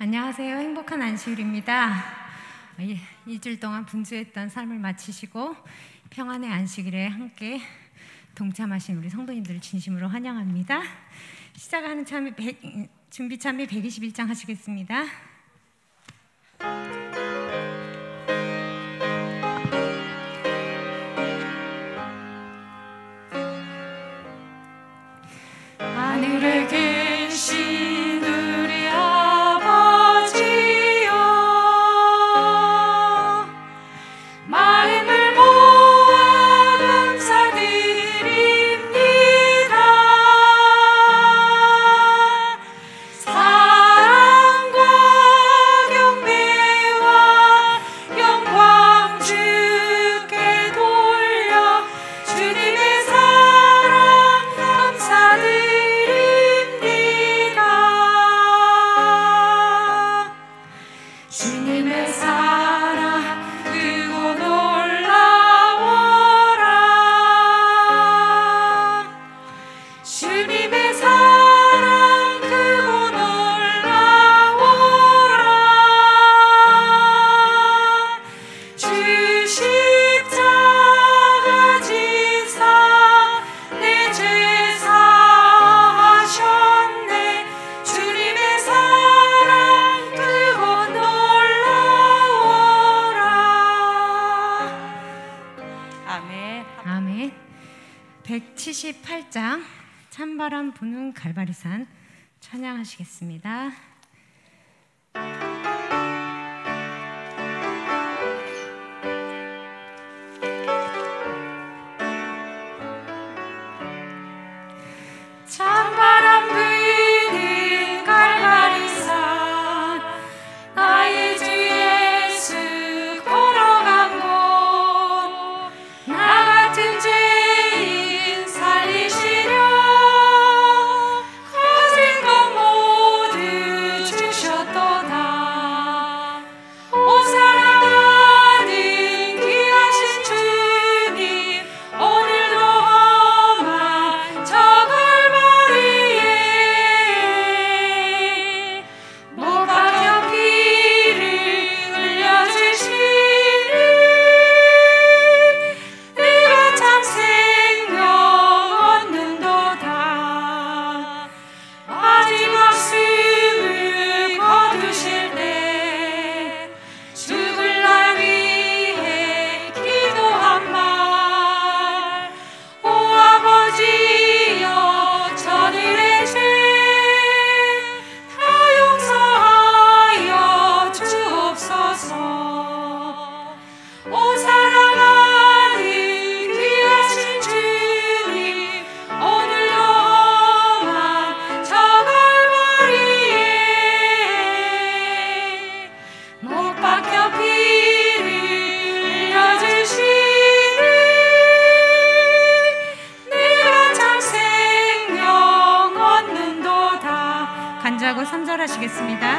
안녕하세요. 행복한 안식일입니다. 2주일 동안 분주했던 삶을 마치시고 평안의 안식일에 함께 동참하신 우리 성도님들을 진심으로 환영합니다. 시작하는 준비 찬미 121장 하시겠습니다. 하늘에 계신 아멘. 178장 찬바람 부는 갈바리산 찬양하시겠습니다. 찬바람 부는 갈바리산 나의 주 예수 걸어간 곳 나 같은 죄인 살리시려 가진 것 모두 주셨도다. 오 사랑하는 귀하신 주님 오늘도 험한 저 갈바리에 못 박혀 피를 흘려주시니 내가 참 생명 얻는도다. 마지막 숨을 거두실 때 죽을 날 위해 기도한 말 오 아버지여 저들의 죄 다 용서하여 주옵소서. 오 사랑하는 귀하신 주님 오늘도 험한 저 갈바리에 못 박혀 피를 흘려주시니 내가 참 생명 얻는도다. 간주하고 3절 하시겠습니다.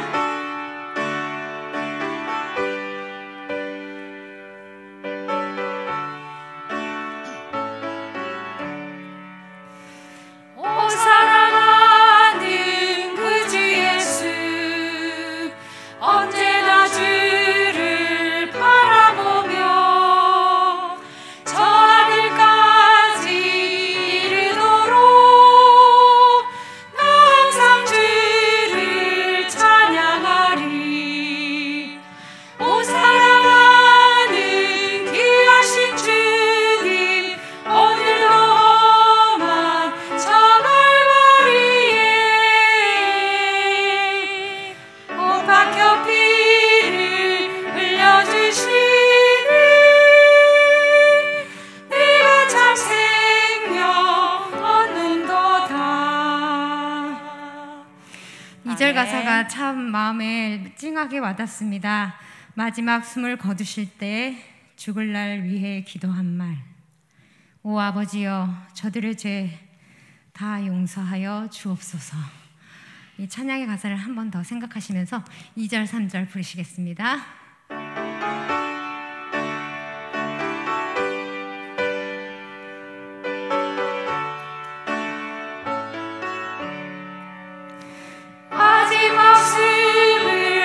오 사랑하는 그 주 예수 언제나 주를 바라보며 저 하늘까지 이르도록 나 항상 주를 찬양하리. 오 사랑하는 귀하신 주님 오늘도 험한 저 갈바리에 못 박혀 피를 흘려주시니 내가 참 생명 얻는도다. 2절 가사가 참 마음에 찡하게 와닿습니다. 마지막 숨을 거두실 때 죽을 날 위해 기도한 말 오 아버지여 저들의 죄 다 용서하여 주옵소서. 이 찬양의 가사를 한 번 더 생각하시면서 2절 3절 부르시겠습니다. 마지막 숨을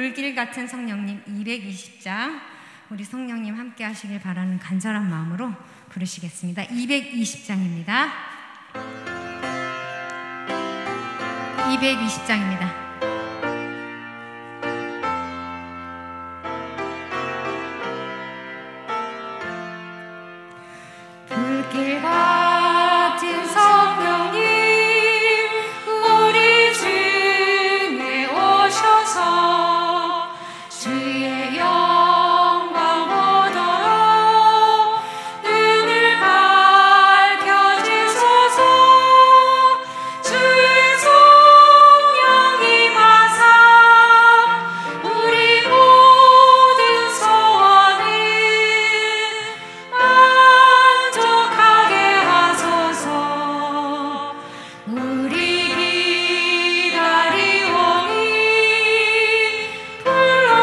불길 같은 성령님 220장 우리 성령님 함께 하시길 바라는 간절한 마음으로 부르시겠습니다. 220장입니다. 220장입니다. 불길 같은 성령님 우리 중에 오셔서 주의 영광 보도록 눈을 밝혀주소서. 주의 성령 임하사 우리 모든 소원을 만족하게 하소서. 우리 기다리오니 불러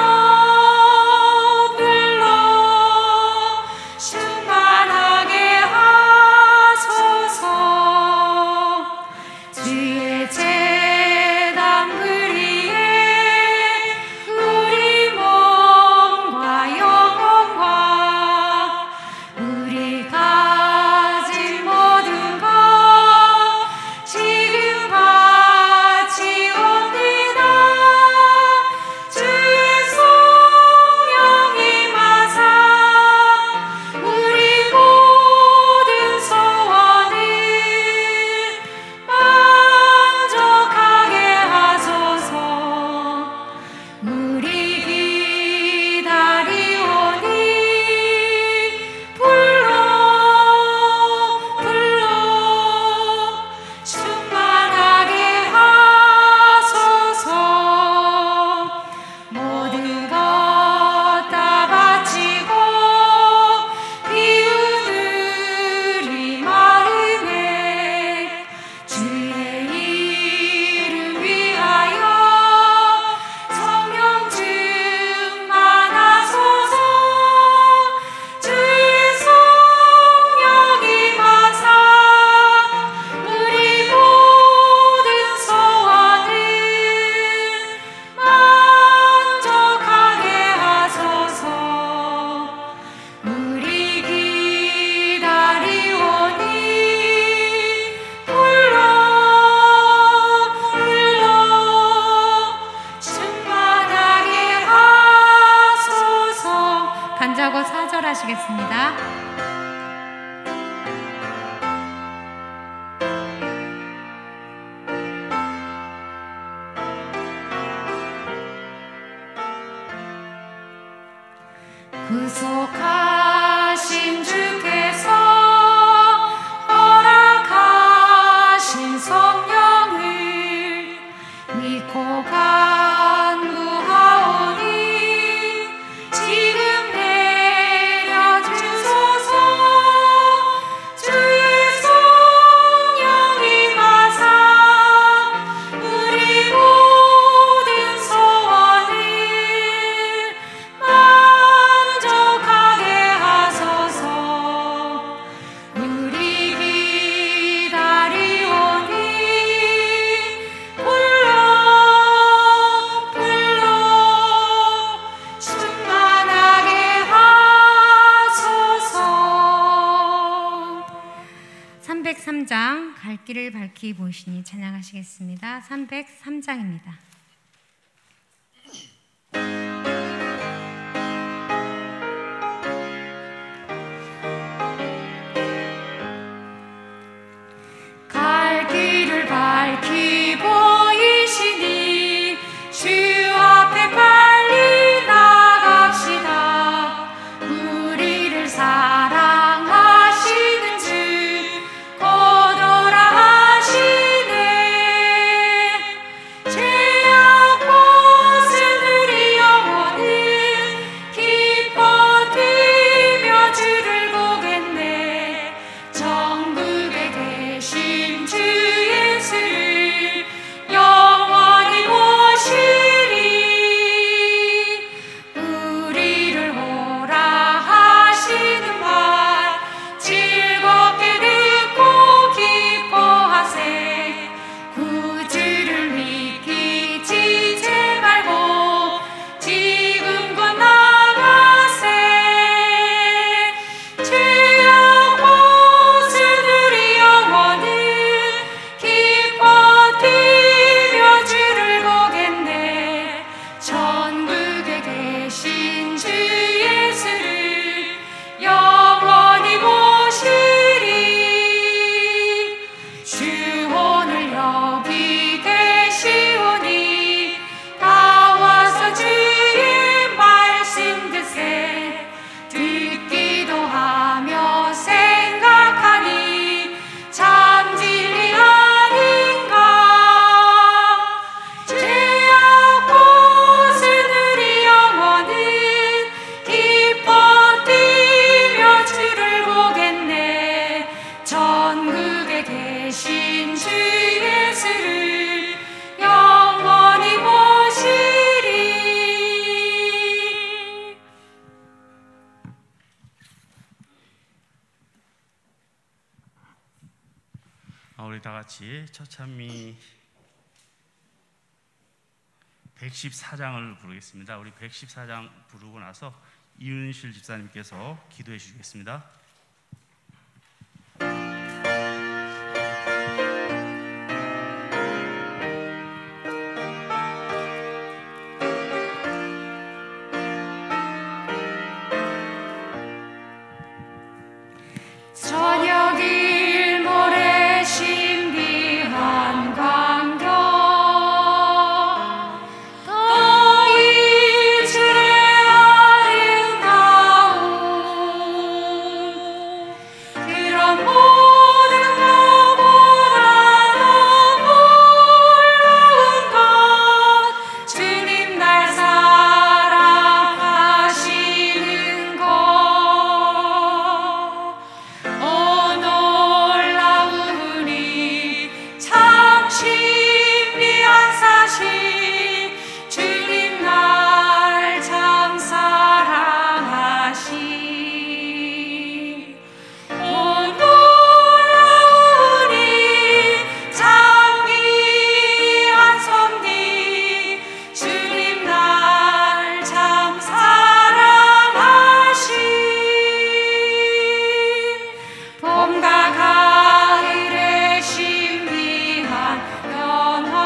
충만하게 하소서. 주의 제단 그리에 우리 몸과 영혼과 우리 가진 모든 것 지금 같이 옵니다. 주의 성령 임하사 우리 모든 소원을 만족하게 하소서. 우리 기다리오니 불러 충만하게 하소서. 모든 것 다 바치고 비운 우리 마음에 주의 이름 위하여 성령 충만하소서. 주의 성령 임하사 우리 모든 소원을 만족하게 하소서. 우리 기다리오니 불러 충만하게 하소서. 간자고 4절 하시겠습니다. 구속하신 주께서 허락하신 성령을 믿고 간구하오니 지금 내려주소서. 주의 성령 임하사 우리 모든 소원을 만족하게 하소서. 우리 기다리오니 불러 충만하게 하소서. 303장 갈 길을 밝히 보시니 찬양하시겠습니다. 303장입니다. 갈 길을 밝히 보이시니 주 앞에 빨리 나갑시다. 우리를 사랑하시는 주 곧 오라 하시네. 죄 우리 다 같이 처참히 114장을 부르겠습니다. 우리 114장 부르고 나서 이윤실 집사님께서 기도해 주시겠습니다. 저녁일 모래 신비한 광경 떠일 줄의 아름다움 그런 모든 것보다 더 놀라운 것 주님 날 사랑하시는 것 놀라우니 참 신비한 사실 주님 날 참 사랑하시 놀라우니 참 귀한 섭리 주님 날 참 사랑하시 봄과 가을의 신비한 변화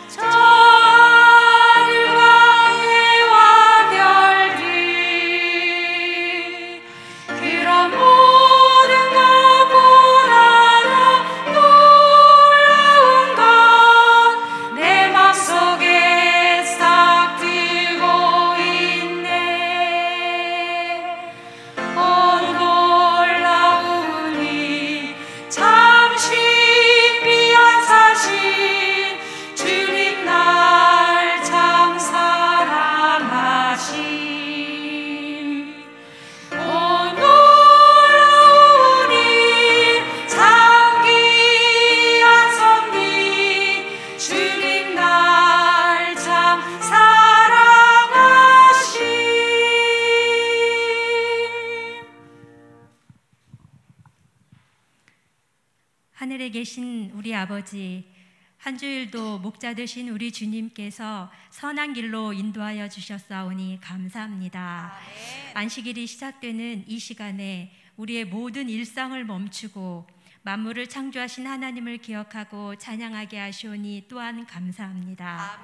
저 하늘과 해와 별들 그런 모든 것보다 더 놀라운 것 내 맘속에 싹 들고 있네 놀라우니 참 신비한 사실 주님 날 참 사랑하심 놀라우니 참 귀한 섭리 주님 날 참 사랑하심 하늘에 계신 우리 아버지, 한 주일도 목자 되신 우리 주님께서 선한 길로 인도하여 주셨사오니 감사합니다. 안식일이 시작되는 이 시간에 우리의 모든 일상을 멈추고 만물을 창조하신 하나님을 기억하고 찬양하게 하시오니 또한 감사합니다.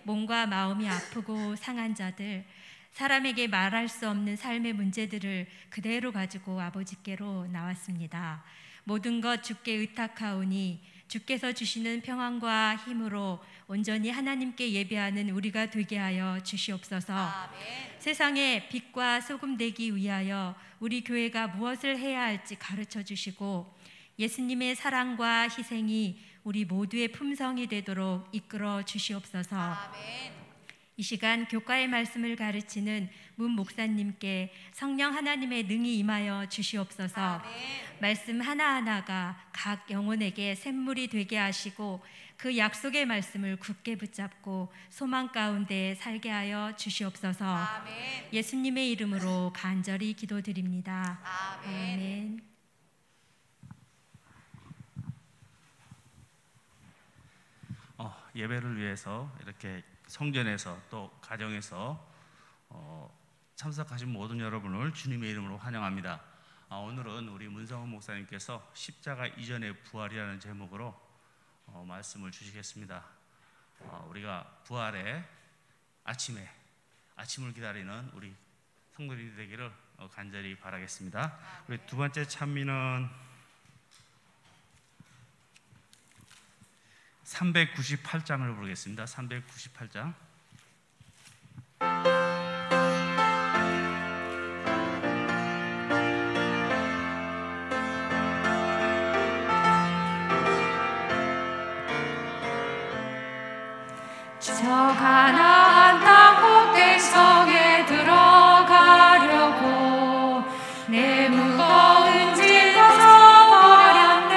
몸과 마음이 아프고 상한 자들, 사람에게 말할 수 없는 삶의 문제들을 그대로 가지고 아버지께로 나왔습니다. 모든 것 주께 의탁하오니 주께서 주시는 평안과 힘으로 온전히 하나님께 예배하는 우리가 되게 하여 주시옵소서. 세상에 빛과 소금 되기 위하여 우리 교회가 무엇을 해야 할지 가르쳐 주시고 예수님의 사랑과 희생이 우리 모두의 품성이 되도록 이끌어 주시옵소서. 이 시간 교과의 말씀을 가르치는 문 목사님께 성령 하나님의 능히 임하여 주시옵소서. 말씀 하나하나가 각 영혼에게 샘물이 되게 하시고 그 약속의 말씀을 굳게 붙잡고 소망 가운데 살게 하여 주시옵소서. 예수님의 이름으로 간절히 기도드립니다. 아멘. 예배를 위해서 이렇게 성전에서 또 가정에서 참석하신 모든 여러분을 주님의 이름으로 환영합니다. 오늘은 우리 문성훈 목사님께서 십자가 이전의 부활이라는 제목으로 말씀을 주시겠습니다. 우리가 부활의 아침을 기다리는 우리 성도들이 되기를 간절히 바라겠습니다. 우리 두 번째 찬미는 398장을 부르겠습니다. 398장. 저 가나안 땅 복된 성에 들어가려고 내 무거운 짐 벗어버렸네.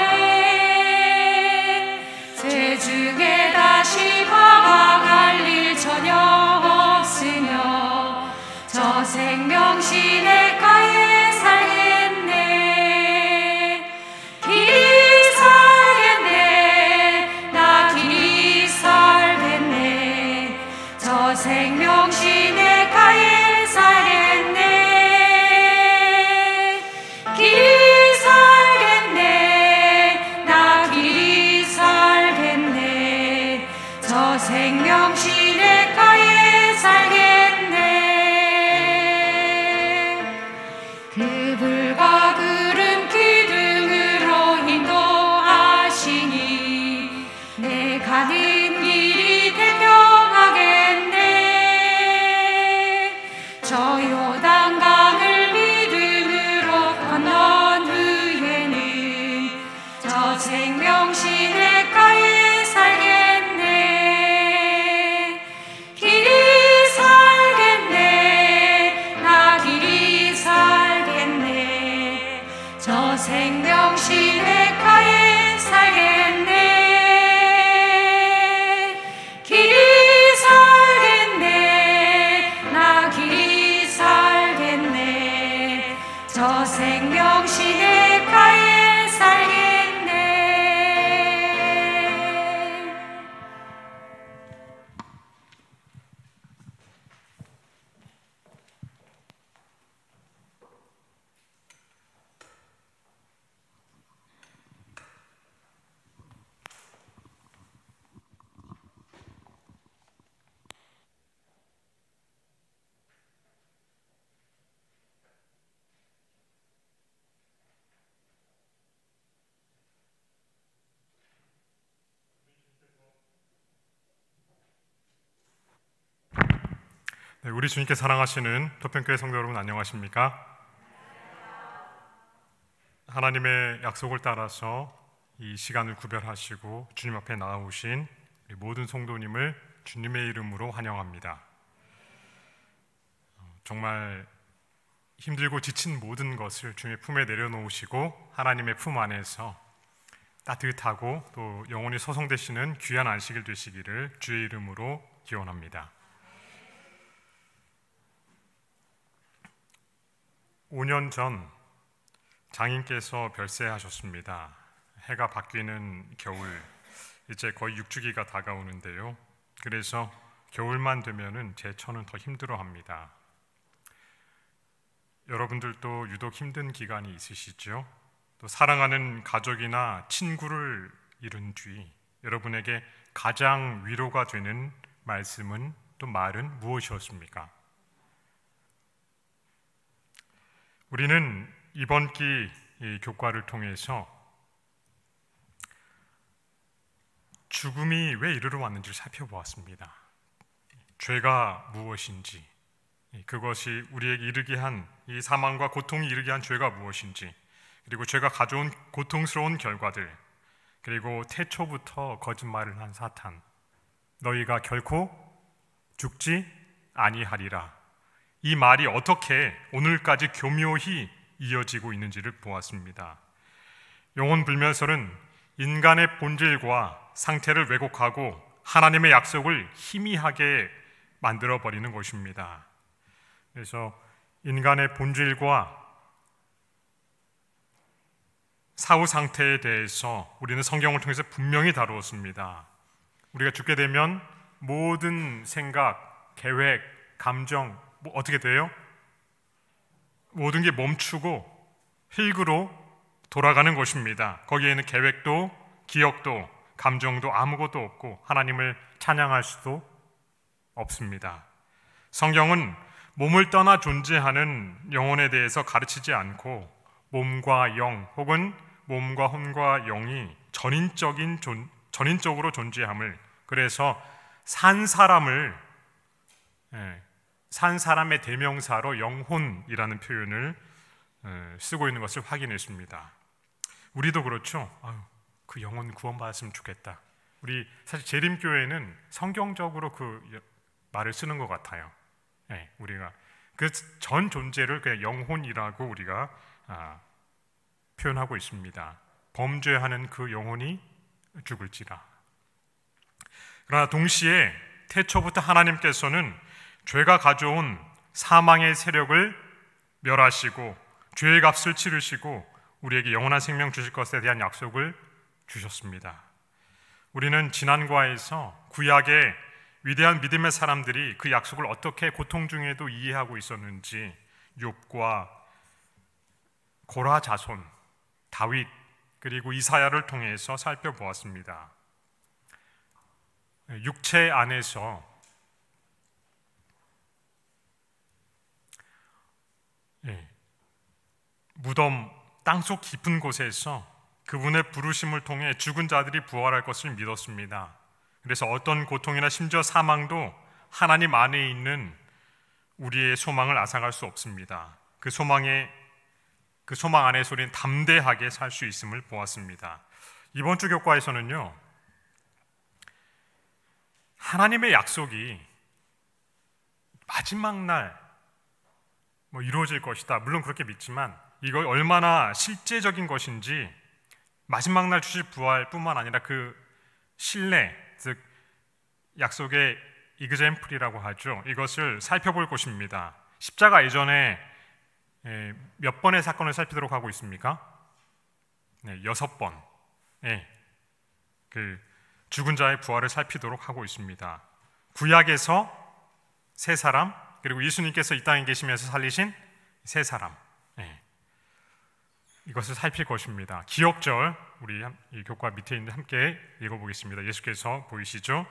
죄 중에 다시 방황할 일 전혀 없으며 저 생명 시냇가에 살겠네. 생명 시냇가에 살겠네. 길이 살겠네. 나 길이 살겠네. 저 생명 시냇가에 살겠네. 네, 우리 주님께 사랑하시는 도평교회 성도 여러분 안녕하십니까? 하나님의 약속을 따라서 이 시간을 구별하시고 주님 앞에 나아오신 우리 모든 성도님을 주님의 이름으로 환영합니다. 정말 힘들고 지친 모든 것을 주님의 품에 내려놓으시고 하나님의 품 안에서 따뜻하고 또 영원히 소성되시는 귀한 안식일 되시기를 주의 이름으로 기원합니다. 5년 전 장인께서 별세하셨습니다. 해가 바뀌는 겨울, 이제 거의 6주기가 다가오는데요. 그래서 겨울만 되면은 제천은 더 힘들어합니다. 여러분들도 유독 힘든 기간이 있으시죠? 또 사랑하는 가족이나 친구를 잃은 뒤 여러분에게 가장 위로가 되는 말씀은 또 말은 무엇이었습니까? 우리는 이번 기 교과를 통해서 죽음이 왜 이르러 왔는지를 살펴보았습니다. 죄가 무엇인지, 그것이 우리에게 이르게 한 이 사망과 고통이 이르게 한 죄가 무엇인지, 그리고 죄가 가져온 고통스러운 결과들, 그리고 태초부터 거짓말을 한 사탄, 너희가 결코 죽지 아니하리라, 이 말이 어떻게 오늘까지 교묘히 이어지고 있는지를 보았습니다. 영혼불멸설은 인간의 본질과 상태를 왜곡하고 하나님의 약속을 희미하게 만들어버리는 것입니다. 그래서 인간의 본질과 사후 상태에 대해서 우리는 성경을 통해서 분명히 다루었습니다. 우리가 죽게 되면 모든 생각, 계획, 감정 어떻게 돼요? 모든 게 멈추고 흙으로 돌아가는 것입니다. 거기에는 계획도 기억도 감정도 아무것도 없고 하나님을 찬양할 수도 없습니다. 성경은 몸을 떠나 존재하는 영혼에 대해서 가르치지 않고 몸과 영 혹은 몸과 혼과 영이 전인적으로 존재함을, 그래서 산 사람의 대명사로 영혼이라는 표현을 쓰고 있는 것을 확인했습니다. 우리도 그렇죠. 그 영혼 구원받았으면 좋겠다. 우리 사실 재림교회는 성경적으로 그 말을 쓰는 것 같아요. 우리가 그 전 존재를 그냥 영혼이라고 우리가 표현하고 있습니다. 범죄하는 그 영혼이 죽을지라. 그러나 동시에 태초부터 하나님께서는 죄가 가져온 사망의 세력을 멸하시고 죄의 값을 치르시고 우리에게 영원한 생명 주실 것에 대한 약속을 주셨습니다. 우리는 지난 과에서 구약의 위대한 믿음의 사람들이 그 약속을 어떻게 고통 중에도 이해하고 있었는지 욥과 고라 자손, 다윗, 그리고 이사야를 통해서 살펴보았습니다. 육체 안에서 무덤 땅속 깊은 곳에서 그분의 부르심을 통해 죽은 자들이 부활할 것을 믿었습니다. 그래서 어떤 고통이나 심지어 사망도 하나님 안에 있는 우리의 소망을 앗아갈 수 없습니다. 그 소망 안에서 우리는 담대하게 살 수 있음을 보았습니다. 이번 주 교과에서는요, 하나님의 약속이 마지막 날 이루어질 것이다. 물론 그렇게 믿지만 이거 얼마나 실제적인 것인지 마지막 날 주실 부활뿐만 아니라 그 신뢰, 즉 약속의 이그젬플이라고 하죠. 이것을 살펴볼 것입니다. 십자가 이전에 몇 번의 사건을 살피도록 하고 있습니까? 6번. 그 죽은 자의 부활을 살피도록 하고 있습니다. 구약에서 세 사람, 그리고 예수님께서 이 땅에 계시면서 살리신 세 사람, 이것을 살필 것입니다. 기억절, 우리 이 교과 밑에 있는 함께 읽어보겠습니다. 예수께서 보이시죠?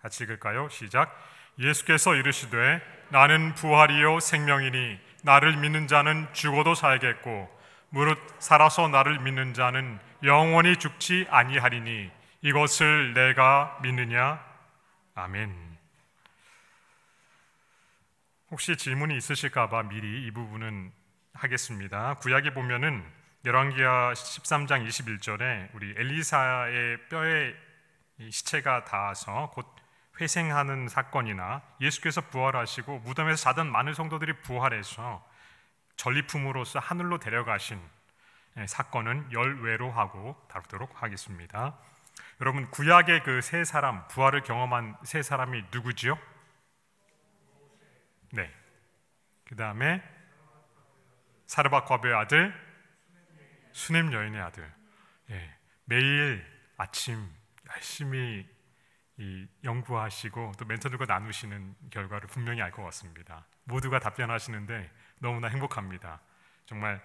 같이 읽을까요? 시작. 예수께서 이르시되 나는 부활이요 생명이니 나를 믿는 자는 죽어도 살겠고 무릇 살아서 나를 믿는 자는 영원히 죽지 아니하리니 이것을 내가 믿느냐? 아멘. 혹시 질문이 있으실까 봐 미리 이 부분은 하겠습니다. 구약에 보면은 열왕기하 13장 21절에 우리 엘리사의 뼈에 시체가 닿아서 곧 회생하는 사건이나 예수께서 부활하시고 무덤에서 자던 많은 성도들이 부활해서 전리품으로서 하늘로 데려가신 사건은 열외로 하고 다루도록 하겠습니다. 여러분, 구약의 그 세 사람, 부활을 경험한 세 사람이 누구지요? 네. 그 다음에 사르밧과베의 아들 수넴 여인의 아들. 매일 아침 열심히 연구하시고 또 멘토들과 나누시는 결과를 분명히 알 것 같습니다. 모두가 답변하시는데 너무나 행복합니다. 정말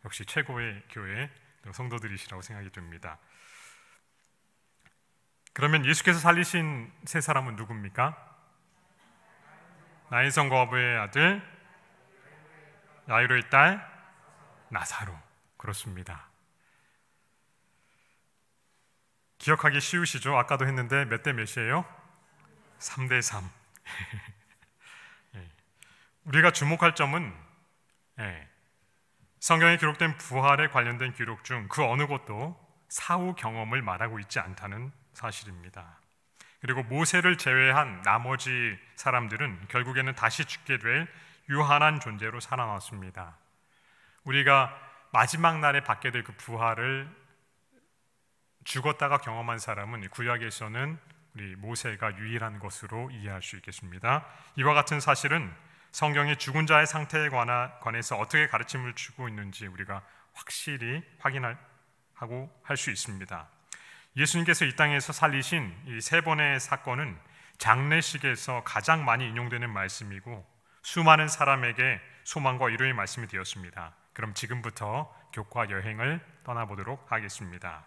역시 최고의 교회 성도들이시라고 생각이 듭니다. 그러면 예수께서 살리신 세 사람은 누굽니까? 나인성 과부의 아들 야이로의 딸 나사로. 그렇습니다. 기억하기 쉬우시죠? 아까도 했는데 몇 대 몇이에요? 3대 3. 우리가 주목할 점은 성경에 기록된 부활에 관련된 기록 중 그 어느 곳도 사후 경험을 말하고 있지 않다는 사실입니다. 그리고 모세를 제외한 나머지 사람들은 결국에는 다시 죽게 될 유한한 존재로 살아났습니다. 우리가 마지막 날에 받게 될 그 부활을 죽었다가 경험한 사람은 구약에서는 우리 모세가 유일한 것으로 이해할 수 있겠습니다. 이와 같은 사실은 성경이 죽은 자의 상태에 관해서 어떻게 가르침을 주고 있는지 우리가 확실히 확인하고 할 수 있습니다. 예수님께서 이 땅에서 살리신 이 세 번의 사건은 장례식에서 가장 많이 인용되는 말씀이고 수많은 사람에게 소망과 위로의 말씀이 되었습니다. 그럼 지금부터 교과 여행을 떠나보도록 하겠습니다.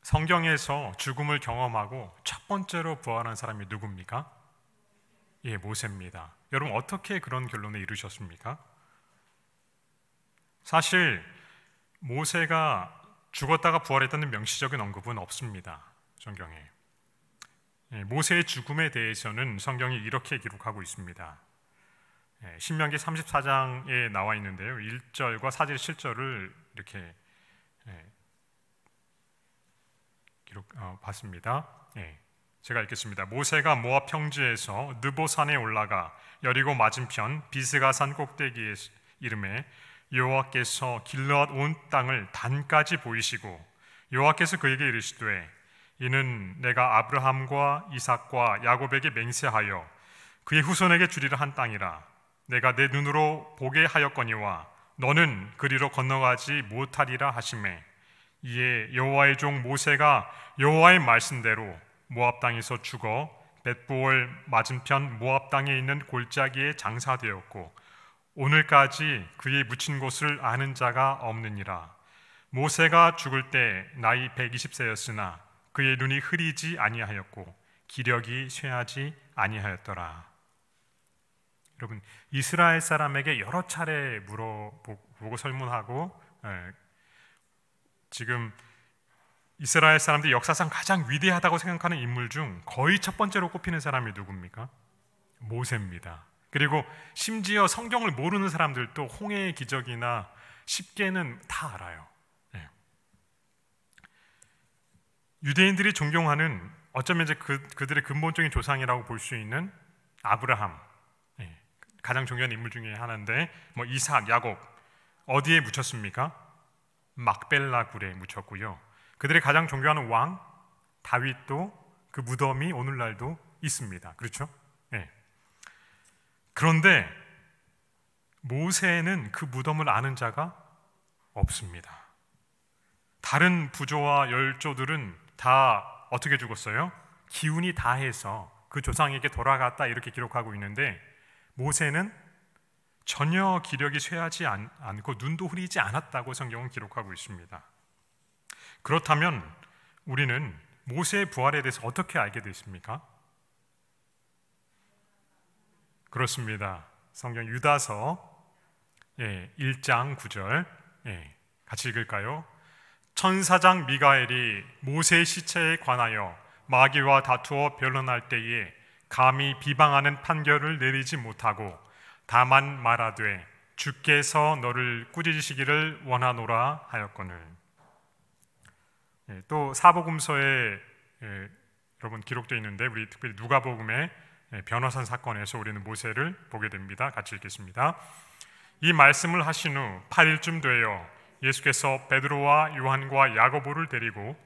성경에서 죽음을 경험하고 첫 번째로 부활한 사람이 누굽니까? 모세입니다. 여러분, 어떻게 그런 결론에 이르셨습니까? 사실 모세가 죽었다가 부활했다는 명시적인 언급은 없습니다. 성경에. 모세의 죽음에 대해서는 성경이 이렇게 기록하고 있습니다. 신명기 34장에 나와 있는데요, 1절과 4절 7절을 이렇게 봤습니다. 제가 읽겠습니다. 모세가 모압 평지에서 느보산에 올라가 여리고 맞은편 비스가산 꼭대기에 이름에 여호와께서 길르앗 온 땅을 단까지 보이시고 여호와께서 그에게 이르시되 이는 내가 아브라함과 이삭과 야곱에게 맹세하여 그의 후손에게 주리라 한 땅이라. 내가 내 눈으로 보게 하였거니와 너는 그리로 건너가지 못하리라 하시매 이에 여호와의 종 모세가 여호와의 말씀대로 모압 땅에서 죽어 벳보을 맞은편 모압 땅에 있는 골짜기에 장사되었고 오늘까지 그의 묻힌 곳을 아는 자가 없느니라. 모세가 죽을 때 나이 120세였으나 그의 눈이 흐리지 아니하였고 기력이 쇠하지 아니하였더라. 여러분, 이스라엘 사람에게 여러 차례 물어보고 설문하고 지금 이스라엘 사람들이 역사상 가장 위대하다고 생각하는 인물 중 거의 첫 번째로 꼽히는 사람이 누굽니까? 모세입니다. 그리고 심지어 성경을 모르는 사람들도 홍해의 기적이나 십계는 다 알아요. 유대인들이 존경하는 어쩌면 이제 그들의 근본적인 조상이라고 볼 수 있는 아브라함, 가장 중요한 인물 중에 하나인데 이삭, 야곱 어디에 묻혔습니까? 막벨라 굴에 묻혔고요. 그들의 가장 존경하는 왕 다윗도 그 무덤이 오늘날도 있습니다. 그렇죠? 그런데 모세는 그 무덤을 아는 자가 없습니다. 다른 부조와 열조들은 다 어떻게 죽었어요? 기운이 다해서 그 조상에게 돌아갔다 이렇게 기록하고 있는데 모세는 전혀 기력이 쇠하지 않고 눈도 흐리지 않았다고 성경은 기록하고 있습니다. 그렇다면 우리는 모세의 부활에 대해서 어떻게 알게 됐습니까? 그렇습니다. 성경 유다서 1장 9절 같이 읽을까요? 천사장 미가엘이 모세의 시체에 관하여 마귀와 다투어 변론할 때에 감히 비방하는 판결을 내리지 못하고 다만 말하되 주께서 너를 꾸짖으시기를 원하노라 하였거늘. 또 사복음서에 여러분 기록되어 있는데 우리 특별히 누가복음의 변화산 사건에서 우리는 모세를 보게 됩니다. 같이 읽겠습니다. 이 말씀을 하신 후 8일쯤 되어 예수께서 베드로와 요한과 야고보를 데리고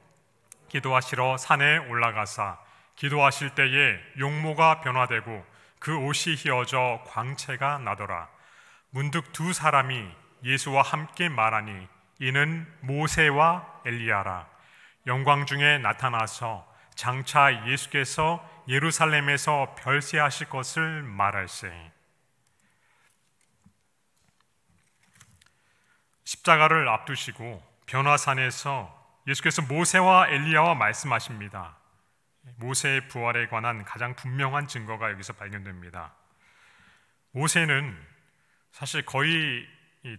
기도하시러 산에 올라가사 기도하실 때에 용모가 변화되고 그 옷이 휘어져 광채가 나더라. 문득 두 사람이 예수와 함께 말하니 이는 모세와 엘리야라. 영광 중에 나타나서 장차 예수께서 예루살렘에서 별세하실 것을 말할세. 십자가를 앞두시고 변화산에서 예수께서 모세와 엘리야와 말씀하십니다. 모세의 부활에 관한 가장 분명한 증거가 여기서 발견됩니다. 모세는 사실 거의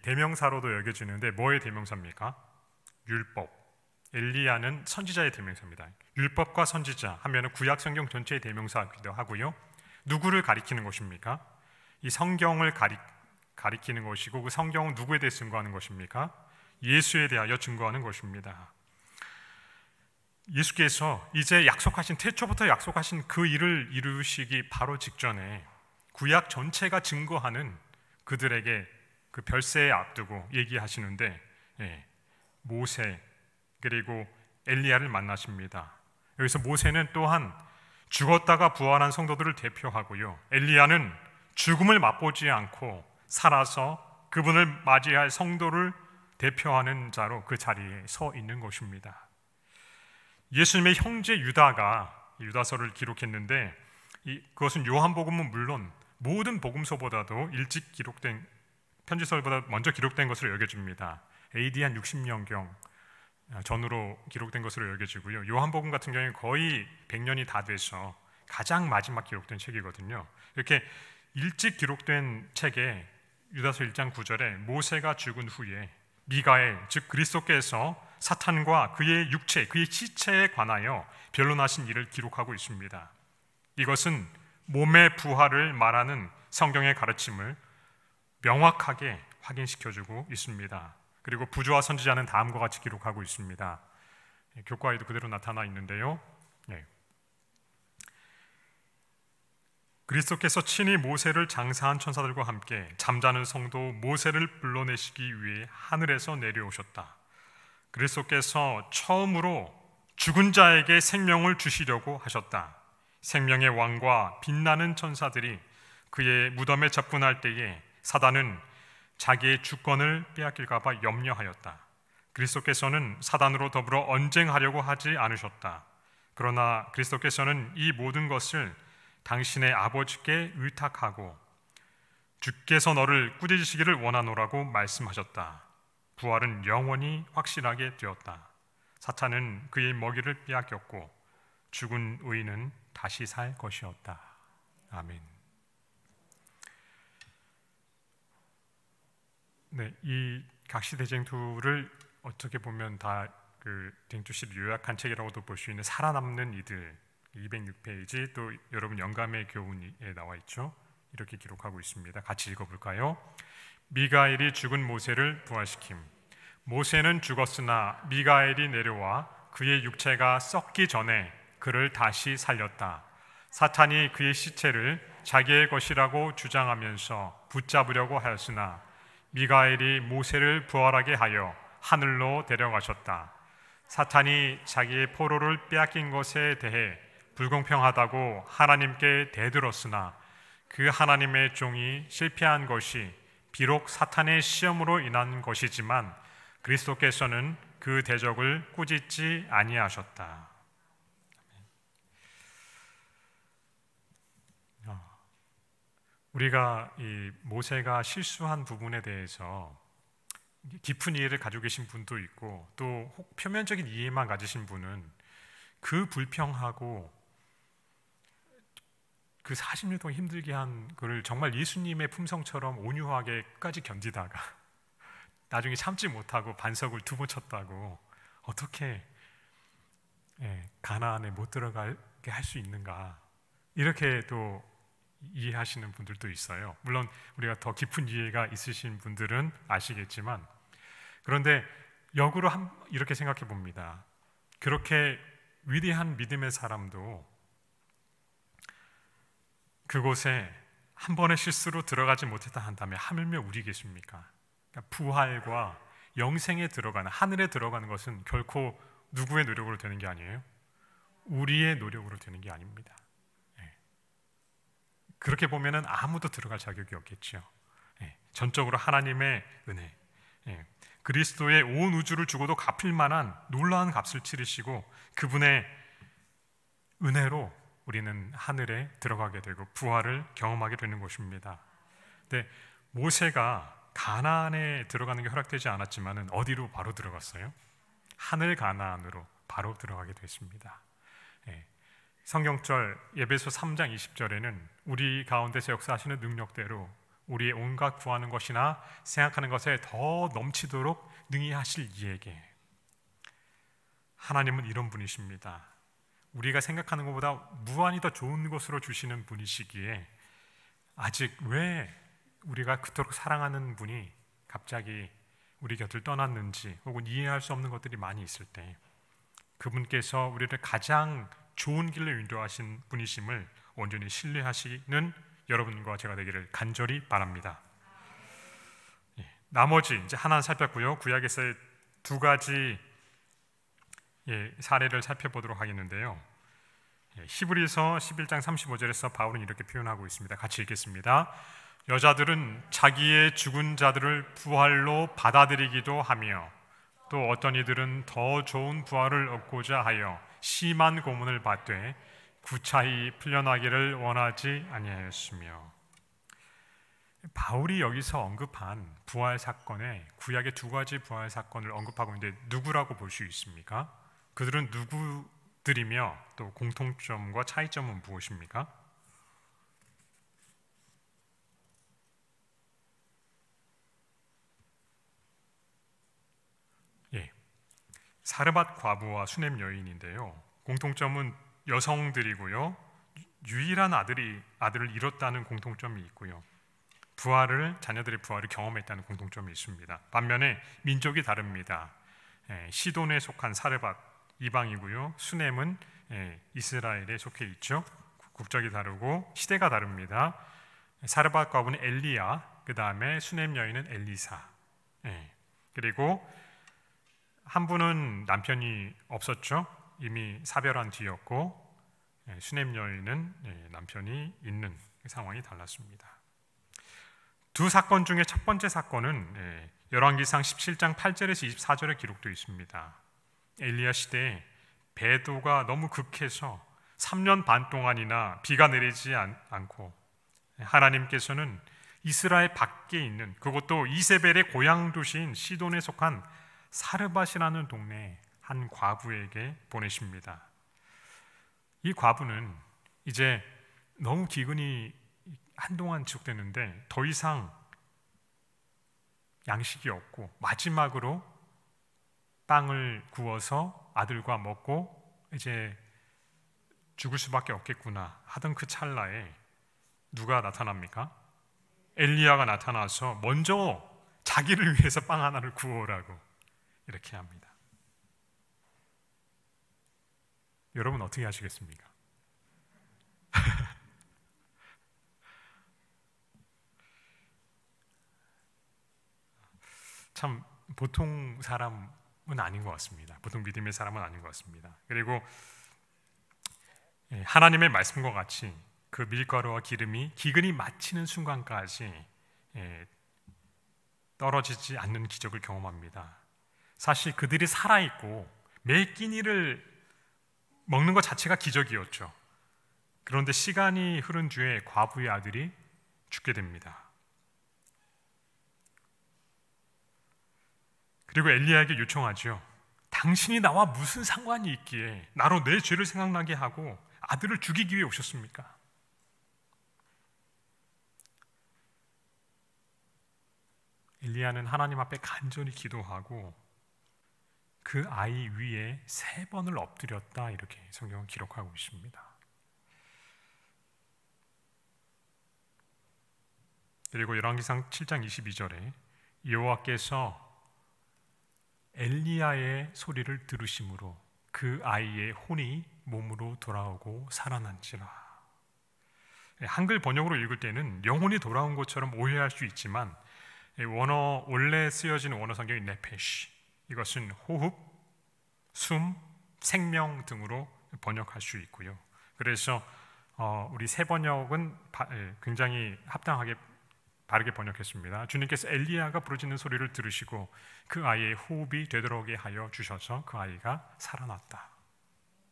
대명사로도 여겨지는데 뭐의 대명사입니까? 율법. 엘리야는 선지자의 대명사입니다. 율법과 선지자 하면 구약 성경 전체의 대명사이기도 하고요. 누구를 가리키는 것입니까? 이 성경을 가리키는 것이고 그 성경은 누구에 대해 증거하는 것입니까? 예수에 대하여 증거하는 것입니다. 예수께서 이제 태초부터 약속하신 그 일을 이루시기 바로 직전에 구약 전체가 증거하는 그들에게 그 별세에 앞두고 얘기하시는데 모세 그리고 엘리야를 만나십니다. 여기서 모세는 또한 죽었다가 부활한 성도들을 대표하고요, 엘리야는 죽음을 맛보지 않고 살아서 그분을 맞이할 성도를 대표하는 자로 그 자리에 서 있는 것입니다. 예수님의 형제 유다가 유다서를 기록했는데 그것은 요한복음은 물론 모든 복음서보다도 일찍 기록된 편지서보다 먼저 기록된 것으로 여겨집니다. AD 한 60년경 전으로 기록된 것으로 여겨지고요. 요한복음 같은 경우는 거의 100년이 다 돼서 가장 마지막 기록된 책이거든요. 이렇게 일찍 기록된 책에 유다서 1장 9절에 모세가 죽은 후에 미가엘, 즉 그리스도께서 사탄과 그의 육체, 그의 시체에 관하여 변론하신 일을 기록하고 있습니다. 이것은 몸의 부활을 말하는 성경의 가르침을 명확하게 확인시켜주고 있습니다. 그리고 부조와 선지자는 다음과 같이 기록하고 있습니다. 교과에도 그대로 나타나 있는데요. 그리스도께서 친히 모세를 장사한 천사들과 함께 잠자는 성도 모세를 불러내시기 위해 하늘에서 내려오셨다. 그리스도께서 처음으로 죽은 자에게 생명을 주시려고 하셨다. 생명의 왕과 빛나는 천사들이 그의 무덤에 접근할 때에 사단은 자기의 주권을 빼앗길까 봐 염려하였다. 그리스도께서는 사단으로 더불어 언쟁하려고 하지 않으셨다. 그러나 그리스도께서는 이 모든 것을 당신의 아버지께 의탁하고 주께서 너를 꾸짖으시기를 원하노라고 말씀하셨다. 부활은 영원히 확실하게 되었다. 사탄은 그의 먹이를 빼앗겼고 죽은 의인은 다시 살 것이었다. 아멘. 이 각시대쟁투를 어떻게 보면 다 그 쟁투시를 요약한 책이라고도 볼 수 있는 살아남는 이들 206페이지, 또 여러분 영감의 교훈에 나와 있죠. 이렇게 기록하고 있습니다. 같이 읽어볼까요? 미가엘이 죽은 모세를 부활시킴. 모세는 죽었으나 미가엘이 내려와 그의 육체가 썩기 전에 그를 다시 살렸다. 사탄이 그의 시체를 자기의 것이라고 주장하면서 붙잡으려고 하였으나 미가엘이 모세를 부활하게 하여 하늘로 데려가셨다. 사탄이 자기의 포로를 빼앗긴 것에 대해 불공평하다고 하나님께 대들었으나 그 하나님의 종이 실패한 것이 비록 사탄의 시험으로 인한 것이지만 그리스도께서는 그 대적을 꾸짖지 아니하셨다. 우리가 이 모세가 실수한 부분에 대해서 깊은 이해를 가지고 계신 분도 있고 또 표면적인 이해만 가지신 분은 그 불평하고 그 40년 동안 힘들게 한 그를 정말 예수님의 품성처럼 온유하게까지 견디다가 나중에 참지 못하고 반석을 2번 쳤다고 어떻게 가나안에 못 들어가게 할 수 있는가, 이렇게 또 이해하시는 분들도 있어요. 물론 우리가 더 깊은 이해가 있으신 분들은 아시겠지만, 그런데 역으로 이렇게 생각해 봅니다. 그렇게 위대한 믿음의 사람도 그곳에 한 번의 실수로 들어가지 못했다 한다면 하물며 우리겠습니까? 그러니까 부활과 영생에 들어가는, 하늘에 들어가는 것은 결코 누구의 노력으로 되는 게 아니에요. 우리의 노력으로 되는 게 아닙니다. 그렇게 보면은 아무도 들어갈 자격이 없겠죠. 전적으로 하나님의 은혜, 그리스도의 온 우주를 주고도 갚을 만한 놀라운 값을 치르시고 그분의 은혜로 우리는 하늘에 들어가게 되고 부활을 경험하게 되는 것입니다. 근데 모세가 가나안에 들어가는 게 허락되지 않았지만은 어디로 바로 들어갔어요? 하늘 가나안으로 바로 들어가게 됐습니다. 성경절 에베소 3장 20절에는 우리 가운데서 역사하시는 능력대로 우리의 온갖 구하는 것이나 생각하는 것에 더 넘치도록 능히 하실 이에게. 하나님은 이런 분이십니다. 우리가 생각하는 것보다 무한히 더 좋은 것으로 주시는 분이시기에 아직 왜 우리가 그토록 사랑하는 분이 갑자기 우리 곁을 떠났는지 혹은 이해할 수 없는 것들이 많이 있을 때 그분께서 우리를 가장 좋은 길로 인도하신 분이심을 온전히 신뢰하시는 여러분과 제가 되기를 간절히 바랍니다. 나머지 이제 하나 살폈고요. 구약에서의 2가지 사례를 살펴보도록 하겠는데요. 히브리서 11장 35절에서 바울은 이렇게 표현하고 있습니다. 같이 읽겠습니다. 여자들은 자기의 죽은 자들을 부활로 받아들이기도 하며 또 어떤 이들은 더 좋은 부활을 얻고자 하여 심한 고문을 받되 구차히 풀려나기를 원하지 아니하였으며. 바울이 여기서 언급한 부활 사건에 구약의 2가지 부활 사건을 언급하고 있는데 누구라고 볼 수 있습니까? 그들은 누구들이며 또 공통점과 차이점은 무엇입니까? 사르밧 과부와 수넴 여인인데요. 공통점은 여성들이고요. 유일한 아들을 잃었다는 공통점이 있고요. 자녀들의 부활을 경험했다는 공통점이 있습니다. 반면에 민족이 다릅니다. 시돈에 속한 사르밧 이방이고요. 수넴은 이스라엘에 속해 있죠. 국적이 다르고 시대가 다릅니다. 사르밧 과부는 엘리야, 그 다음에 수넴 여인은 엘리사. 그리고 한 분은 남편이 없었죠. 이미 사별한 뒤였고, 수넴 여인은 남편이 있는 상황이 달랐습니다. 2 사건 중에 첫 번째 사건은 열왕기상 17장 8절에서 24절에 기록되어 있습니다. 엘리야 시대에 배도가 너무 극해서 3년 반 동안이나 비가 내리지 않고 하나님께서는 이스라엘 밖에 있는, 그것도 이세벨의 고향 도시인 시돈에 속한 사르밧이라는 동네에 한 과부에게 보내십니다. 이 과부는 이제 너무 기근이 한동안 지속됐는데 더 이상 양식이 없고 마지막으로 빵을 구워서 아들과 먹고 이제 죽을 수밖에 없겠구나 하던 그 찰나에 누가 나타납니까? 엘리야가 나타나서 먼저 자기를 위해서 빵 하나를 구워오라고 이렇게 합니다. 여러분 어떻게 하시겠습니까? 참 보통 사람은 아닌 것 같습니다. 보통 믿음의 사람은 아닌 것 같습니다. 그리고 하나님의 말씀과 같이 그 밀가루와 기름이 기근이 마치는 순간까지 떨어지지 않는 기적을 경험합니다. 사실 그들이 살아있고 매 끼니를 먹는 것 자체가 기적이었죠. 그런데 시간이 흐른 뒤에 과부의 아들이 죽게 됩니다. 그리고 엘리야에게 요청하죠. 당신이 나와 무슨 상관이 있기에 나로 내 죄를 생각나게 하고 아들을 죽이기 위해 오셨습니까? 엘리야는 하나님 앞에 간절히 기도하고 그 아이 위에 3번을 엎드렸다, 이렇게 성경은 기록하고 있습니다. 그리고 열왕기상 7장 22절에 여호와께서 엘리야의 소리를 들으심으로 그 아이의 혼이 몸으로 돌아오고 살아난지라. 한글 번역으로 읽을 때는 영혼이 돌아온 것처럼 오해할 수 있지만 원래 쓰여진 원어 성경이 네페시, 이것은 호흡, 숨, 생명 등으로 번역할 수 있고요. 그래서 우리 새 번역은 굉장히 합당하게 바르게 번역했습니다. 주님께서 엘리야가 부르짖는 소리를 들으시고 그 아이의 호흡이 되돌아오게 하여 주셔서 그 아이가 살아났다.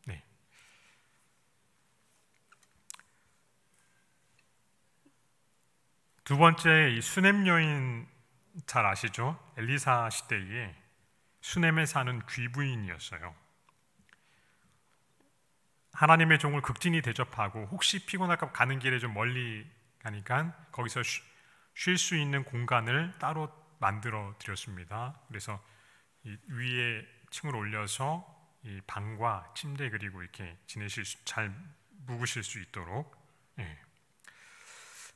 네. 두 번째, 이 수넴 여인 잘 아시죠? 엘리사 시대에 수넴에 사는 귀부인이었어요. 하나님의 종을 극진히 대접하고 혹시 피곤할까 가는 길에 좀 멀리 가니까 거기서 쉴 수 있는 공간을 따로 만들어 드렸습니다. 그래서 이 위에 층을 올려서 이 방과 침대 그리고 이렇게 잘 묵으실 수 있도록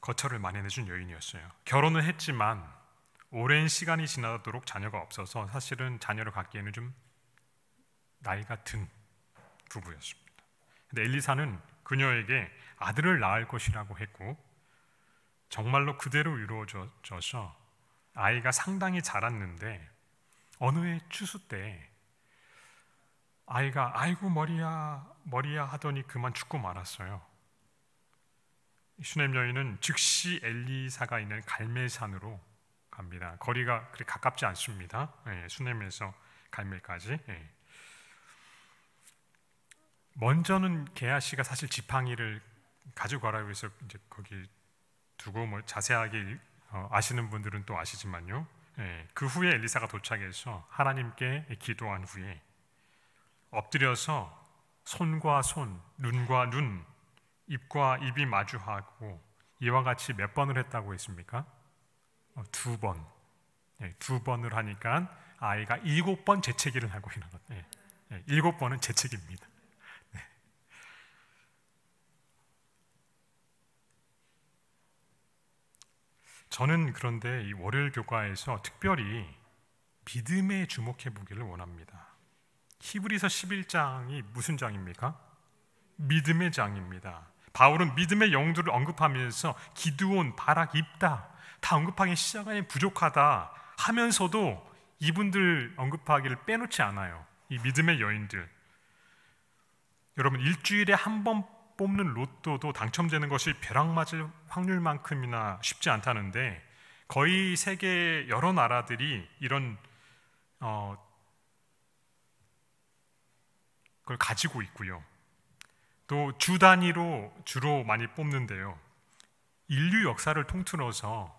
거처를 마련해준 여인이었어요. 결혼은 했지만 오랜 시간이 지나도록 자녀가 없어서 사실은 자녀를 갖기에는 좀 나이가 든 부부였습니다. 근데 엘리사는 그녀에게 아들을 낳을 것이라고 했고 정말로 그대로 이루어져서 아이가 상당히 자랐는데 어느 해 추수 때 아이가 아이고 머리야 하더니 그만 죽고 말았어요. 수넴 여인은 즉시 엘리사가 있는 갈멜산으로 갑니다. 거리가 그렇게 가깝지 않습니다. 수넴에서 갈멜까지. 먼저는 게하시가 사실 지팡이를 가지고 가라고 해서 이제 거기 두고 자세하게 아시는 분들은 또 아시지만요. 그 후에 엘리사가 도착해서 하나님께 기도한 후에 엎드려서 손과 손, 눈과 눈, 입과 입이 마주하고 이와 같이 몇 번을 했다고 했습니까? 2번. 2번을 하니까 아이가 7번 재채기를 하고 일어났다. 7번은 재채기입니다. 저는 그런데 이 월요일 교과에서 특별히 믿음에 주목해 보기를 원합니다. 히브리서 11장이 무슨 장입니까? 믿음의 장입니다. 바울은 믿음의 영들을 언급하면서 기드온, 바락, 입다 다 언급하기 시작하니 부족하다 하면서도 이분들 언급하기를 빼놓지 않아요. 이 믿음의 여인들. 여러분, 일주일에 한 번 뽑는 로또도 당첨되는 것이 벼락 맞을 확률만큼이나 쉽지 않다는데 거의 세계 여러 나라들이 이런 걸 가지고 있고요. 또 주 단위로 주로 많이 뽑는데요. 인류 역사를 통틀어서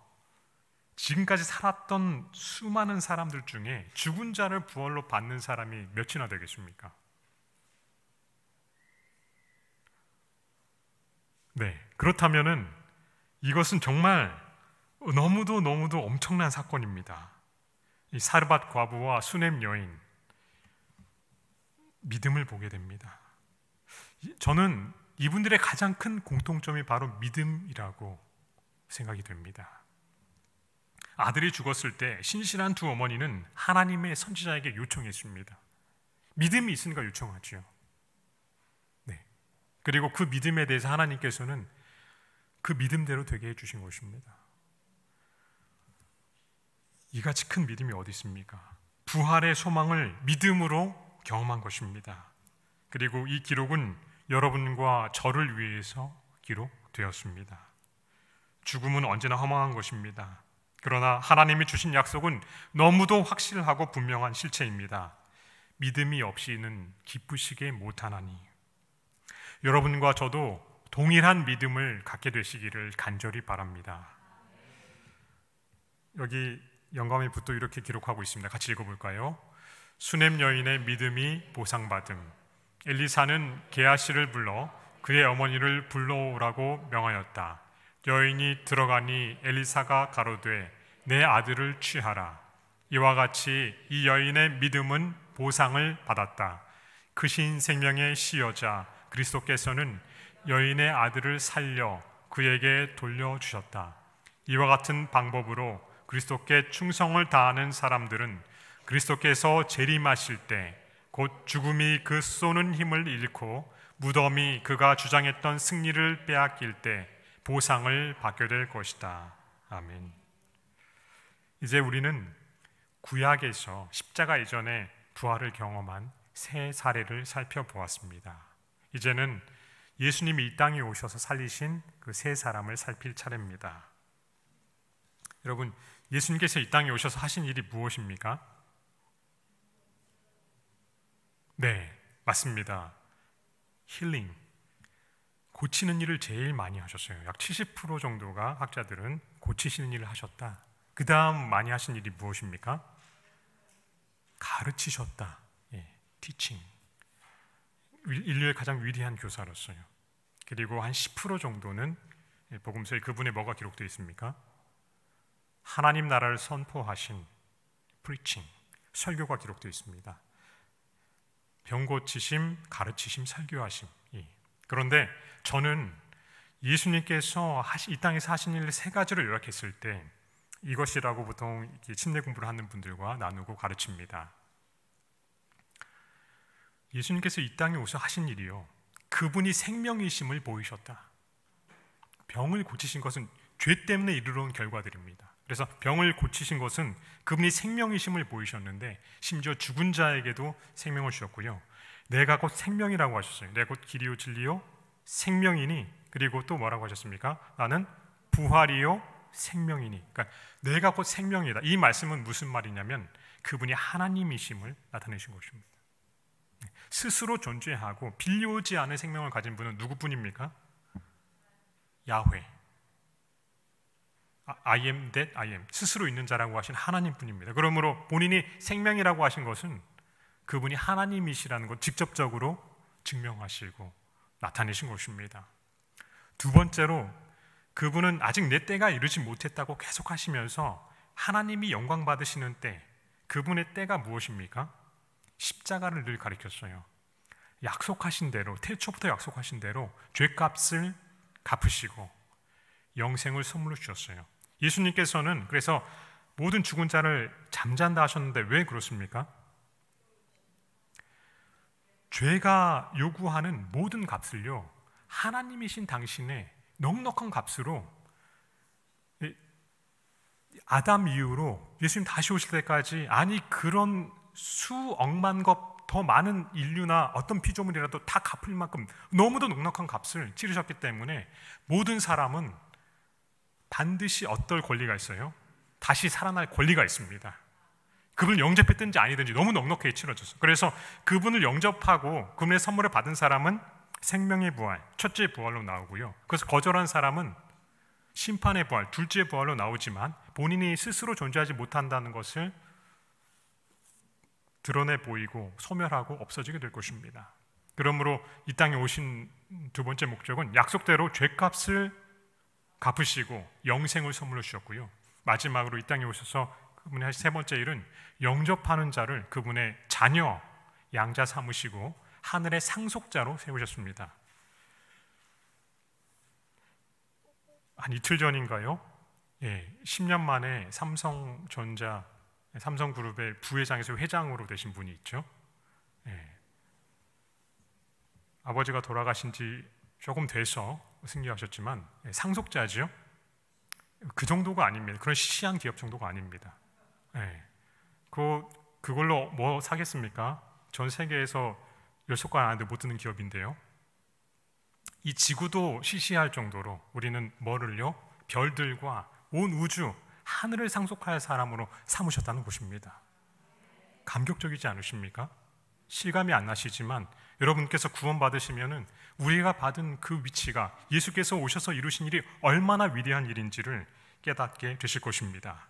지금까지 살았던 수많은 사람들 중에 죽은 자를 부활로 받는 사람이 몇이나 되겠습니까? 네, 그렇다면은 이것은 정말 너무도 엄청난 사건입니다. 이 사르밧 과부와 수넴 여인, 믿음을 보게 됩니다. 저는 이분들의 가장 큰 공통점이 바로 믿음이라고 생각이 됩니다. 아들이 죽었을 때 신실한 두 어머니는 하나님의 선지자에게 요청했습니다. 믿음이 있으니까 요청하죠. 그리고 그 믿음에 대해서 하나님께서는 그 믿음대로 되게 해주신 것입니다. 이같이 큰 믿음이 어디 있습니까? 부활의 소망을 믿음으로 경험한 것입니다. 그리고 이 기록은 여러분과 저를 위해서 기록되었습니다. 죽음은 언제나 허망한 것입니다. 그러나 하나님이 주신 약속은 너무도 확실하고 분명한 실체입니다. 믿음이 없이는 기쁘시게 못하나니. 여러분과 저도 동일한 믿음을 갖게 되시기를 간절히 바랍니다. 여기 영감의 붓도 이렇게 기록하고 있습니다. 같이 읽어볼까요? 수넴 여인의 믿음이 보상받음. 엘리사는 게하시를 불러 그의 어머니를 불러오라고 명하였다. 여인이 들어가니 엘리사가 가로되 내 아들을 취하라. 이와 같이 이 여인의 믿음은 보상을 받았다. 크신 생명의 시여자 그리스도께서는 여인의 아들을 살려 그에게 돌려주셨다. 이와 같은 방법으로 그리스도께 충성을 다하는 사람들은 그리스도께서 재림하실 때 곧 죽음이 그 쏘는 힘을 잃고 무덤이 그가 주장했던 승리를 빼앗길 때 보상을 받게 될 것이다. 아멘. 이제 우리는 구약에서 십자가 이전에 부활을 경험한 세 사례를 살펴보았습니다. 이제는 예수님이 이 땅에 오셔서 살리신 그 세 사람을 살필 차례입니다. 여러분, 예수님께서 이 땅에 오셔서 하신 일이 무엇입니까? 네, 맞습니다. 힐링, 고치는 일을 제일 많이 하셨어요. 약 70% 정도가 학자들은 고치시는 일을 하셨다. 그 다음 많이 하신 일이 무엇입니까? 가르치셨다. 티칭. 인류의 가장 위대한 교사로서요. 그리고 한 10% 정도는 복음서에 그분의 뭐가 기록되어 있습니까? 하나님 나라를 선포하신 프리칭, 설교가 기록되어 있습니다. 병 고치심, 가르치심, 설교하심. 그런데 저는 예수님께서 이 땅에서 하신 일 세 가지를 요약했을 때 이것이라고 보통 침례 공부를 하는 분들과 나누고 가르칩니다. 예수님께서 이 땅에 오셔 하신 일이요, 그분이 생명이심을 보이셨다. 병을 고치신 것은 죄 때문에 이르러온 결과들입니다. 그래서 병을 고치신 것은 그분이 생명이심을 보이셨는데 심지어 죽은 자에게도 생명을 주셨고요. 내가 곧 생명이라고 하셨어요. 내가 곧 길이요 진리요 생명이니. 그리고 또 뭐라고 하셨습니까? 나는 부활이요 생명이니. 그러니까 내가 곧 생명이다. 이 말씀은 무슨 말이냐면 그분이 하나님이심을 나타내신 것입니다. 스스로 존재하고 빌려오지 않은 생명을 가진 분은 누구뿐입니까? 야훼. I am that I am. 스스로 있는 자라고 하신 하나님뿐입니다. 그러므로 본인이 생명이라고 하신 것은 그분이 하나님이시라는 것 직접적으로 증명하시고 나타내신 것입니다. 두 번째로 그분은 아직 내 때가 이르지 못했다고 계속 하시면서 하나님이 영광 받으시는 때, 그분의 때가 무엇입니까? 십자가를 늘 가리켰어요. 약속하신 대로, 태초부터 약속하신 대로 죄값을 갚으시고 영생을 선물로 주셨어요. 예수님께서는 그래서 모든 죽은 자를 잠잔다 하셨는데 왜 그렇습니까? 죄가 요구하는 모든 값을요, 하나님이신 당신의 넉넉한 값으로 아담 이후로 예수님 다시 오실 때까지, 아니 그런 수억만 것 더 많은 인류나 어떤 피조물이라도 다 갚을 만큼 너무도 넉넉한 값을 치르셨기 때문에 모든 사람은 반드시 어떨 권리가 있어요? 다시 살아날 권리가 있습니다. 그분을 영접했든지 아니든지 너무 넉넉하게 치러졌어요. 그래서 그분을 영접하고 그분의 선물을 받은 사람은 생명의 부활, 첫째 부활로 나오고요. 그래서 거절한 사람은 심판의 부활, 둘째 부활로 나오지만 본인이 스스로 존재하지 못한다는 것을 드러내 보이고 소멸하고 없어지게 될 것입니다. 그러므로 이 땅에 오신 두 번째 목적은 약속대로 죄값을 갚으시고 영생을 선물로 주셨고요. 마지막으로 이 땅에 오셔서 그분의 세 번째 일은 영접하는 자를 그분의 자녀, 양자 삼으시고 하늘의 상속자로 세우셨습니다. 한 이틀 전인가요? 10년 만에 삼성전자, 삼성그룹의 부회장에서 회장으로 되신 분이 있죠. 아버지가 돌아가신 지 조금 돼서 승리하셨지만 상속자죠. 그 정도가 아닙니다. 그런 시시한 기업 정도가 아닙니다. 그걸로 뭐 사겠습니까? 전 세계에서 10손가락 안에 못 드는 기업인데요. 이 지구도 시시할 정도로 우리는 뭐를요? 별들과 온 우주, 하늘을 상속할 사람으로 삼으셨다는 것입니다. 감격적이지 않으십니까? 실감이 안 나시지만 여러분께서 구원받으시면은 우리가 받은 그 위치가 예수께서 오셔서 이루신 일이 얼마나 위대한 일인지를 깨닫게 되실 것입니다.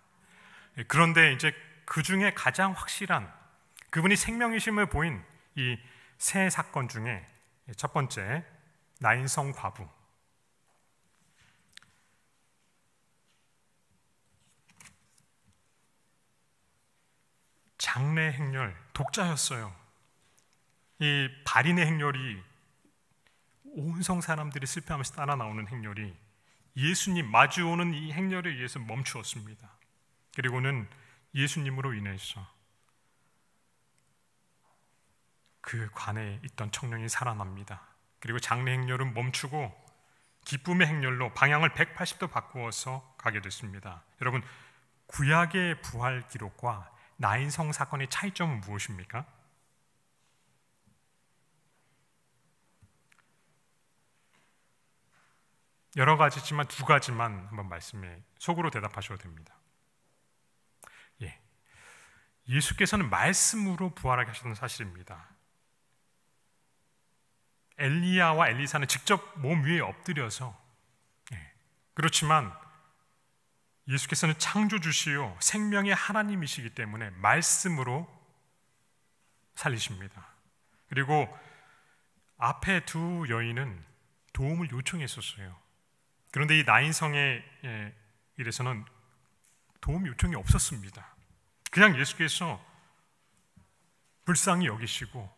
그런데 이제 그 중에 가장 확실한 그분이 생명이심을 보인 이 세 사건 중에 첫 번째, 나인성 과부. 장래 행렬, 독자였어요. 이 발인의 행렬이 온성 사람들이 슬퍼하면서 따라 나오는 행렬이 예수님 마주오는 이 행렬에 의해서 멈추었습니다. 그리고는 예수님으로 인해서 그 관에 있던 청년이 살아납니다. 그리고 장래 행렬은 멈추고 기쁨의 행렬로 방향을 180도 바꾸어서 가게 됐습니다. 여러분, 구약의 부활 기록과 나인성 사건의 차이점은 무엇입니까? 여러 가지지만 두 가지만 한번 말씀해 속으로 대답하셔도 됩니다. 예수께서는 말씀으로 부활하게 하셨던 사실입니다. 엘리야와 엘리사는 직접 몸 위에 엎드려서 그렇지만 예수께서는 창조주시요 생명의 하나님이시기 때문에 말씀으로 살리십니다. 그리고 앞에 두 여인은 도움을 요청했었어요. 그런데 이 나인성의 일에서는 도움 요청이 없었습니다. 그냥 예수께서 불쌍히 여기시고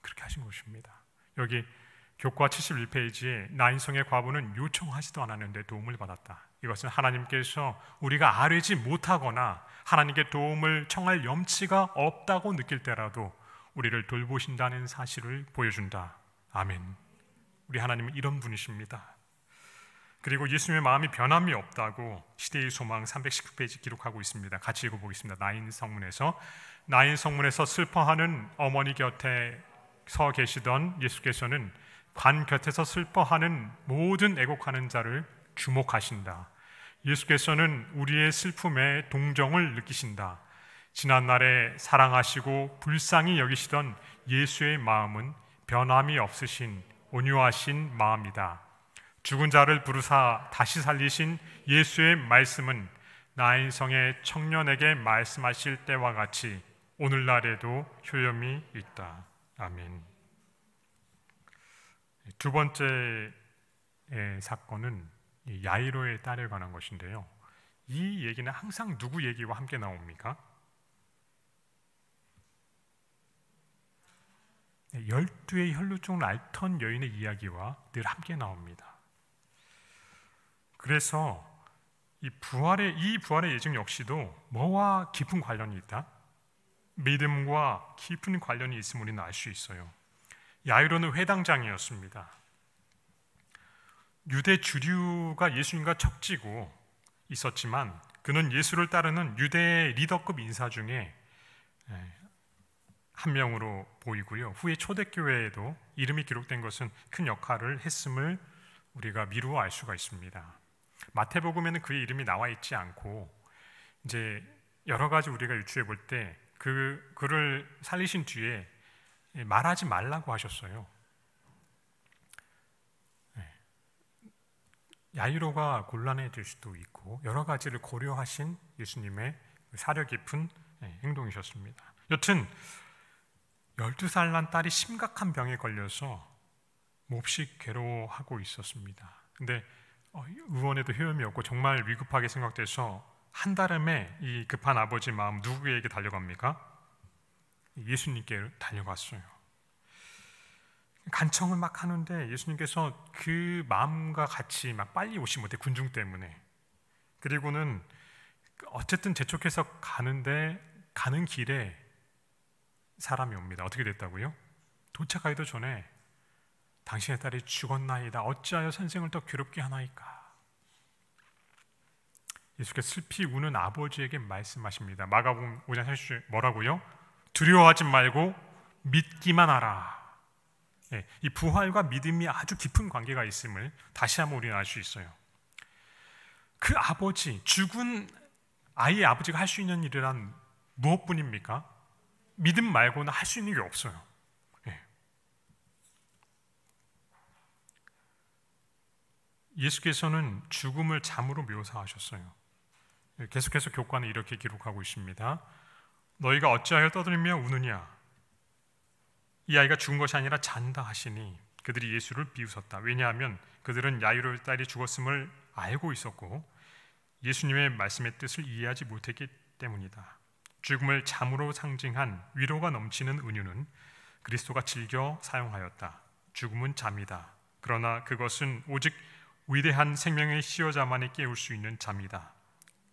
그렇게 하신 것입니다. 여기 교과 71페이지에 나인성의 과부는 요청하지도 않았는데 도움을 받았다. 이것은 하나님께서 우리가 아뢰지 못하거나 하나님께 도움을 청할 염치가 없다고 느낄 때라도 우리를 돌보신다는 사실을 보여준다. 아멘. 우리 하나님은 이런 분이십니다. 그리고 예수님의 마음이 변함이 없다고 시대의 소망 319페이지 기록하고 있습니다. 같이 읽어보겠습니다. 나인 성문에서 슬퍼하는 어머니 곁에 서 계시던 예수께서는 관 곁에서 슬퍼하는 모든 애곡하는 자를 주목하신다. 예수께서는 우리의 슬픔에 동정을 느끼신다. 지난날에 사랑하시고 불쌍히 여기시던 예수의 마음은 변함이 없으신 온유하신 마음이다. 죽은 자를 부르사 다시 살리신 예수의 말씀은 나인성의 청년에게 말씀하실 때와 같이 오늘날에도 효염이 있다. 아멘. 두 번째 사건은 야이로의 딸에 관한 것인데요. 이 얘기는 항상 누구 얘기와 함께 나옵니까? 12의 혈루증을 앓던 여인의 이야기와 늘 함께 나옵니다. 그래서 이 부활의 예증 역시도 뭐와 깊은 관련이 있다? 믿음과 깊은 관련이 있음을 우리는 알 수 있어요. 야이로는 회당장이었습니다. 유대 주류가 예수님과 척지고 있었지만 그는 예수를 따르는 유대 리더급 인사 중에 한 명으로 보이고요. 후에 초대교회에도 이름이 기록된 것은 큰 역할을 했음을 우리가 미루어 알 수가 있습니다. 마태복음에는 그의 이름이 나와 있지 않고 이제 여러 가지 우리가 유추해 볼 때 그를 살리신 뒤에 말하지 말라고 하셨어요. 야이로가 곤란해질 수도 있고 여러 가지를 고려하신 예수님의 사려 깊은 행동이셨습니다. 여튼 12살 난 딸이 심각한 병에 걸려서 몹시 괴로워하고 있었습니다. 근데 의원에도 효험이 없고 정말 위급하게 생각돼서 한달음에 이 급한 아버지 마음 누구에게 달려갑니까? 예수님께 달려갔어요. 간청을 막 하는데 예수님께서 그 마음과 같이 막 빨리 오시 못해 군중 때문에. 그리고는 어쨌든 재촉해서 가는데 가는 길에 사람이 옵니다. 어떻게 됐다고요? 도착하기도 전에 당신의 딸이 죽었나이다. 어찌하여 선생을 더 괴롭게 하나이까? 예수께서 슬피 우는 아버지에게 말씀하십니다. 마가복음 5장 30절 뭐라고요? 두려워하지 말고 믿기만 하라. 이 부활과 믿음이 아주 깊은 관계가 있음을 다시 한번 우리는 알 수 있어요. 그 아버지, 죽은 아이의 아버지가 할 수 있는 일이란 무엇뿐입니까? 믿음 말고는 할 수 있는 게 없어요. 예수께서는 죽음을 잠으로 묘사하셨어요. 계속해서 교과는 이렇게 기록하고 있습니다. 너희가 어찌하여 떠들며 우느냐? 이 아이가 죽은 것이 아니라 잔다 하시니 그들이 예수를 비웃었다. 왜냐하면 그들은 야이로의 딸이 죽었음을 알고 있었고 예수님의 말씀의 뜻을 이해하지 못했기 때문이다. 죽음을 잠으로 상징한 위로가 넘치는 은유는 그리스도가 즐겨 사용하였다. 죽음은 잠이다. 그러나 그것은 오직 위대한 생명의 시효자만이 깨울 수 있는 잠이다.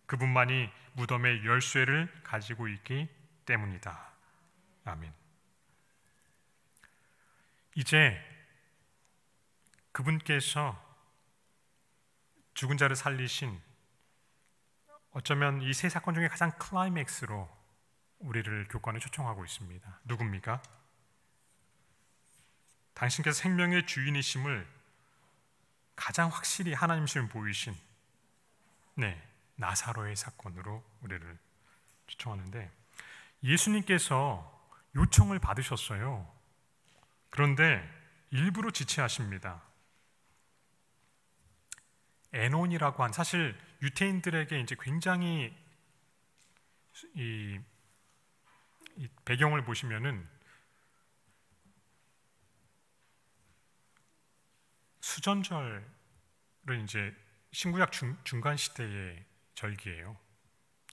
그분만이 무덤의 열쇠를 가지고 있기 때문이다. 아멘. 이제 그분께서 죽은 자를 살리신 어쩌면 이 세 사건 중에 가장 클라이맥스로 우리를 교과는 초청하고 있습니다. 누굽니까? 당신께서 생명의 주인이심을 가장 확실히 하나님심을 보이신 나사로의 사건으로 우리를 초청하는데, 예수님께서 요청을 받으셨어요. 그런데 일부러 지체하십니다. 에논이라고 한, 사실 유태인들에게 이제 굉장히 이 배경을 보시면은 수전절은 이제 신구약 중간 시대의 절기예요.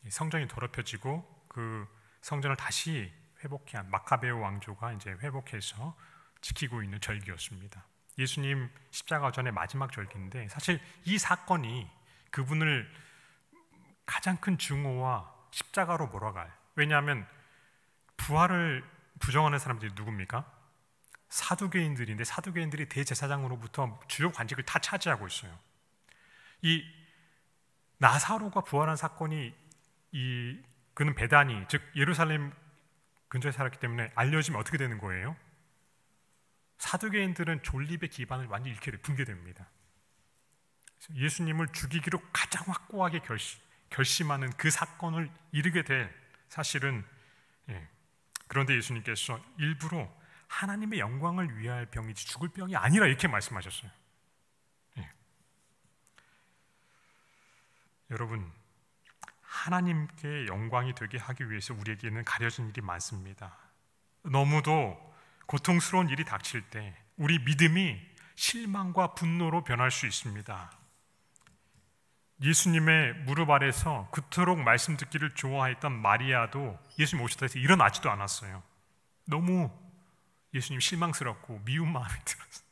성전이 더럽혀지고 그 성전을 다시 회복해 한 마카베오 왕조가 이제 회복해서 지키고 있는 절기였습니다. 예수님 십자가 전의 마지막 절기인데, 사실 이 사건이 그분을 가장 큰 증오와 십자가로 몰아갈, 왜냐하면 부활을 부정하는 사람들이 누굽니까? 사두개인들인데, 사두개인들이 대제사장으로부터 주요 관직을 다 차지하고 있어요. 이 나사로가 부활한 사건이 그는 베다니, 즉 예루살렘 근처에 살았기 때문에 알려지면 어떻게 되는 거예요? 사두개인들은 존립의 기반을 완전히 잃게 붕괴됩니다. 예수님을 죽이기로 가장 확고하게 결심하는 그 사건을 이루게 될, 사실은 그런데 예수님께서 일부러 하나님의 영광을 위할 병이지 죽을 병이 아니라 이렇게 말씀하셨어요. 여러분, 하나님께 영광이 되게 하기 위해서 우리에게는 가려진 일이 많습니다. 너무도 고통스러운 일이 닥칠 때 우리 믿음이 실망과 분노로 변할 수 있습니다. 예수님의 무릎 아래서 그토록 말씀 듣기를 좋아했던 마리아도 예수님 오셨다 해서 일어나지도 않았어요. 너무 예수님 실망스럽고 미운 마음이 들었어요.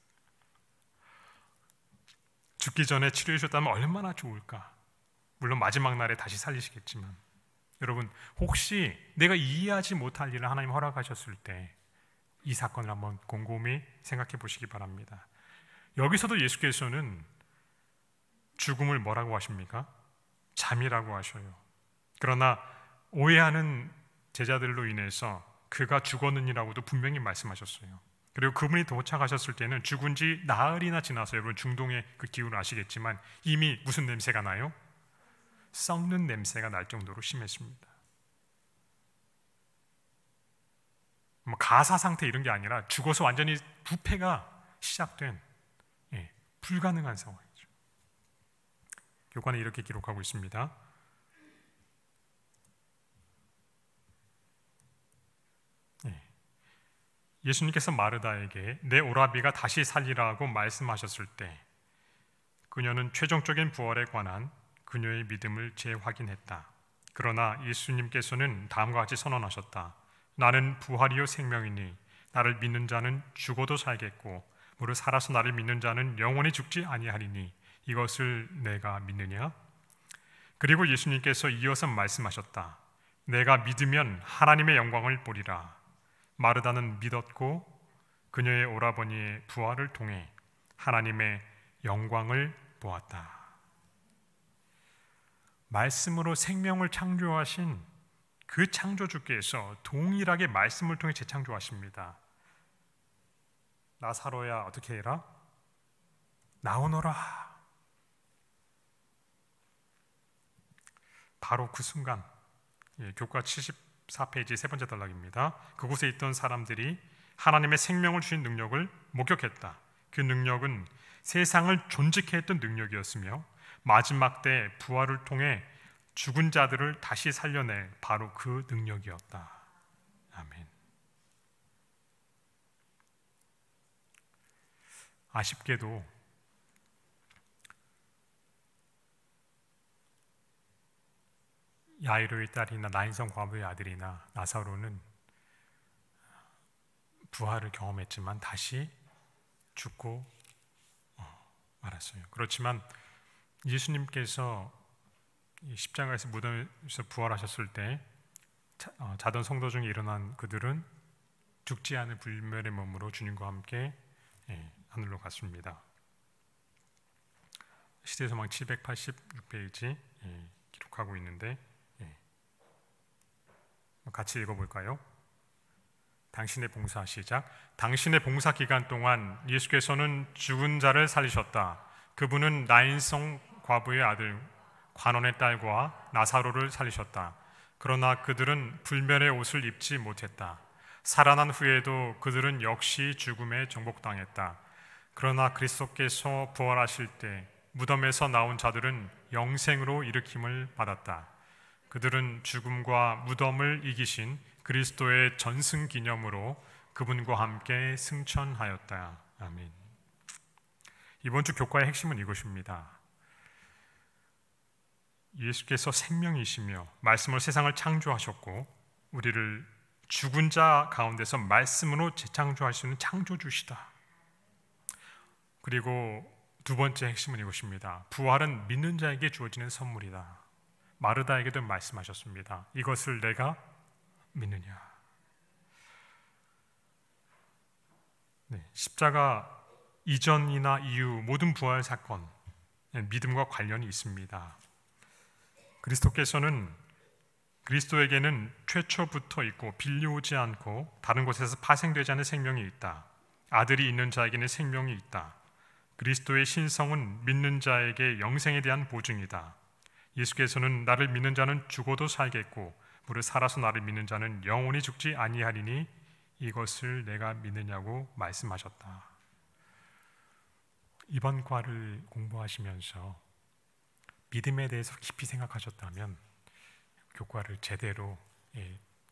죽기 전에 치료해 주셨다면 얼마나 좋을까. 물론 마지막 날에 다시 살리시겠지만, 여러분, 혹시 내가 이해하지 못할 일을 하나님 허락하셨을 때 이 사건을 한번 곰곰이 생각해 보시기 바랍니다. 여기서도 예수께서는 죽음을 뭐라고 하십니까? 잠이라고 하셔요. 그러나 오해하는 제자들로 인해서 그가 죽었느니라고도 분명히 말씀하셨어요. 그리고 그분이 도착하셨을 때는 죽은 지 나흘이나 지나서, 여러분 중동의 그 기후를 아시겠지만 이미 무슨 냄새가 나요? 썩는 냄새가 날 정도로 심했습니다. 뭐 가사 상태 이런 게 아니라 죽어서 완전히 부패가 시작된 불가능한 상황이죠. 교과는 이렇게 기록하고 있습니다. 예수님께서 마르다에게 내 오라비가 다시 살리라고 말씀하셨을 때 그녀는 최종적인 부활에 관한 그녀의 믿음을 재확인했다. 그러나 예수님께서는 다음과 같이 선언하셨다. 나는 부활이요 생명이니 나를 믿는 자는 죽어도 살겠고 무릇 살아서 나를 믿는 자는 영원히 죽지 아니하리니 이것을 내가 믿느냐? 그리고 예수님께서 이어서 말씀하셨다. 내가 믿으면 하나님의 영광을 보리라. 마르다는 믿었고 그녀의 오라버니의 부활을 통해 하나님의 영광을 보았다. 말씀으로 생명을 창조하신 그 창조주께서 동일하게 말씀을 통해 재창조하십니다. 나사로야 어떻게 해라? 나오너라. 바로 그 순간, 교과 74페이지 세 번째 단락입니다. 그곳에 있던 사람들이 하나님의 생명을 주신 능력을 목격했다. 그 능력은 세상을 존재케 했던 능력이었으며 마지막 때 부활을 통해 죽은 자들을 다시 살려낼 바로 그 능력이었다. 아멘. 아쉽게도 야이로의 딸이나 나인성 과부의 아들이나 나사로는 부활을 경험했지만 다시 죽고 말았어요. 그렇지만 예수님께서 십자가에서 무덤에서 부활하셨을 때 자던 성도 중에 일어난 그들은 죽지 않을 불멸의 몸으로 주님과 함께 하늘로 갔습니다. 시대소망 786페이지 기록하고 있는데 같이 읽어볼까요? 당신의 봉사 시작. 당신의 봉사 기간 동안 예수께서는 죽은 자를 살리셨다. 그분은 나인성 과부의 아들 관원의 딸과 나사로를 살리셨다. 그러나 그들은 불멸의 옷을 입지 못했다. 살아난 후에도 그들은 역시 죽음에 정복당했다. 그러나 그리스도께서 부활하실 때 무덤에서 나온 자들은 영생으로 일으킴을 받았다. 그들은 죽음과 무덤을 이기신 그리스도의 전승 기념으로 그분과 함께 승천하였다. 아멘. 이번 주 교과의 핵심은 이것입니다. 예수께서 생명이시며 말씀으로 세상을 창조하셨고 우리를 죽은 자 가운데서 말씀으로 재창조할 수 있는 창조주시다. 그리고 두 번째 핵심은 이것입니다. 부활은 믿는 자에게 주어지는 선물이다. 마르다에게도 말씀하셨습니다. 이것을 내가 믿느냐. 십자가 이전이나 이후 모든 부활 사건 믿음과 관련이 있습니다. 그리스도에게는 최초부터 있고 빌려오지 않고 다른 곳에서 파생되지 않은 생명이 있다. 아들이 있는 자에게는 생명이 있다. 그리스도의 신성은 믿는 자에게 영생에 대한 보증이다. 예수께서는 나를 믿는 자는 죽어도 살겠고 무릇 살아서 나를 믿는 자는 영원히 죽지 아니하리니 이것을 내가 믿느냐고 말씀하셨다. 이번 과를 공부하시면서 믿음에 대해서 깊이 생각하셨다면 교과를 제대로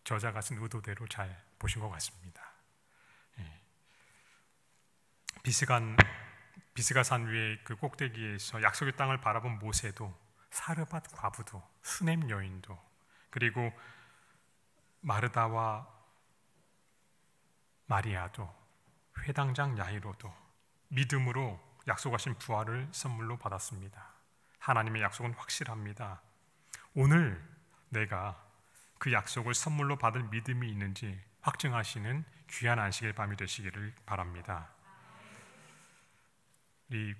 저자가 쓴 의도대로 잘 보신 것 같습니다. 비스가산 위에 그 꼭대기에서 약속의 땅을 바라본 모세도 사르밧 과부도 수넴 여인도 그리고 마르다와 마리아도 회당장 야이로도 믿음으로 약속하신 부활을 선물로 받았습니다. 하나님의 약속은 확실합니다. 오늘 내가 그 약속을 선물로 받을 믿음이 있는지 확증하시는 귀한 안식의 밤이 되시기를 바랍니다. 이